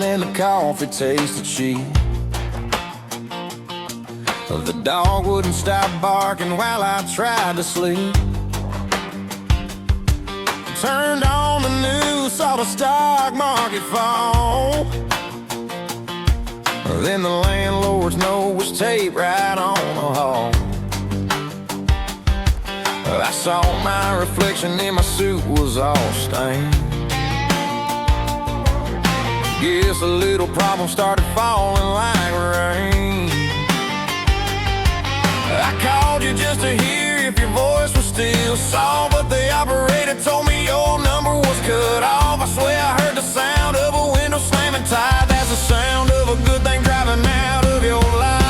morning and the coffee tasted cheap. The dog wouldn't stop barking while I tried to sleep. Turned on the news, saw the stock market fall. Then the landlord's note was taped right on the hall. I saw my reflection and my suit was all stained. Guess a little problem started falling like rain. I called you just to hear if your voice was still soft, but the operator told me your number was cut off. I swear I heard the sound of a window slamming tight. That's the sound of a good thing driving out of your life.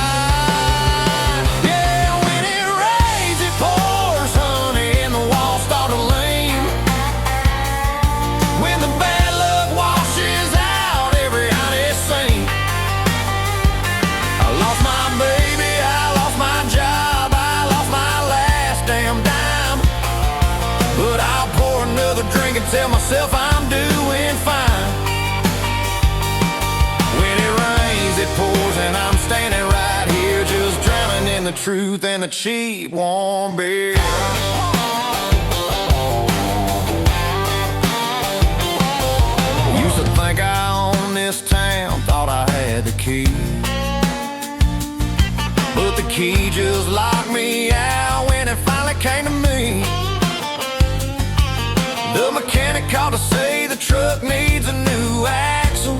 Yeah, when it rains, it pours, honey, and the walls start to lean. When the bad luck washes out every honest scene. I lost my baby, I lost my job, I lost my last damn dime. But I'll pour another drink and tell myself I'm doing fine. When it rains, it pours, and I'm standing right here just drowning in the truth and the cheap warm beer. Used to think I owned this town, thought I had the key. But the key just locked me out when it finally came to me. The mechanic called to say the truck needs a new axle.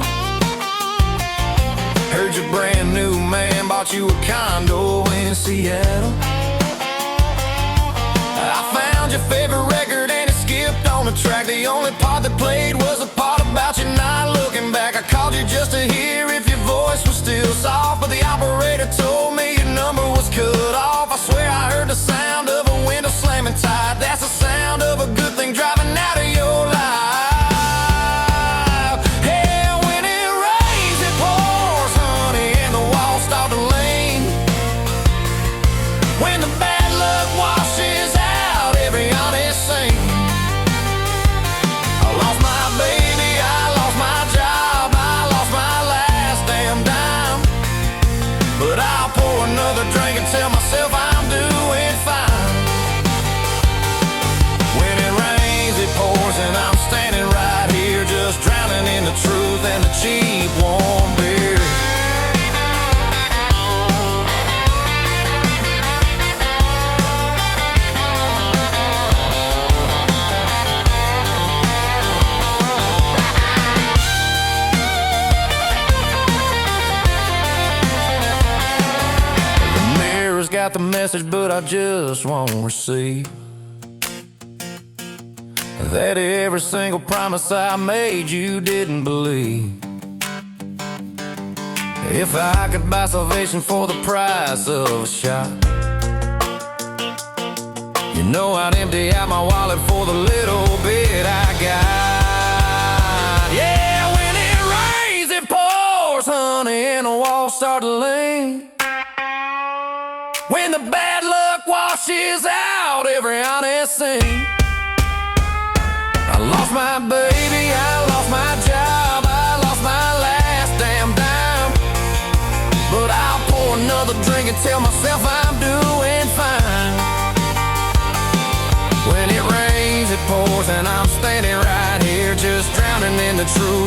Heard your brand new man bought you a condo in Seattle. I found your favorite record and it skipped on the track. The only part that played was the part about you not looking back. I called you just to hear if your voice was still soft, but the operator told me your number was cut off. I swear I heard the sound of a window slamming tight. That's the sound of a good thing driving out of your life. Yeah, when it rains, it pours, honey, and the walls start to lean. When the bad luck washes out every honest scene. I lost my baby, I lost my job, I lost my last damn dime. But I'll pour another drink and tell myself I'm doing fine. When it rains, it pours, and I'm standing right here just drowning in the truth and the cheap warm beer. The mirror's got the message, but I just won't receive that every single promise I made you didn't believe. If I could buy salvation for the price of a shot, you know I'd empty out my wallet for the little bit I got. Yeah, when it rains, it pours, honey, and the walls start to lean. When the bad luck washes out every honest scene. I lost my baby, I lost my job, I lost my last damn dime. But I'll pour another drink and tell myself I'm doing fine. When it rains, it pours, and I'm standing right here just drowning in the truth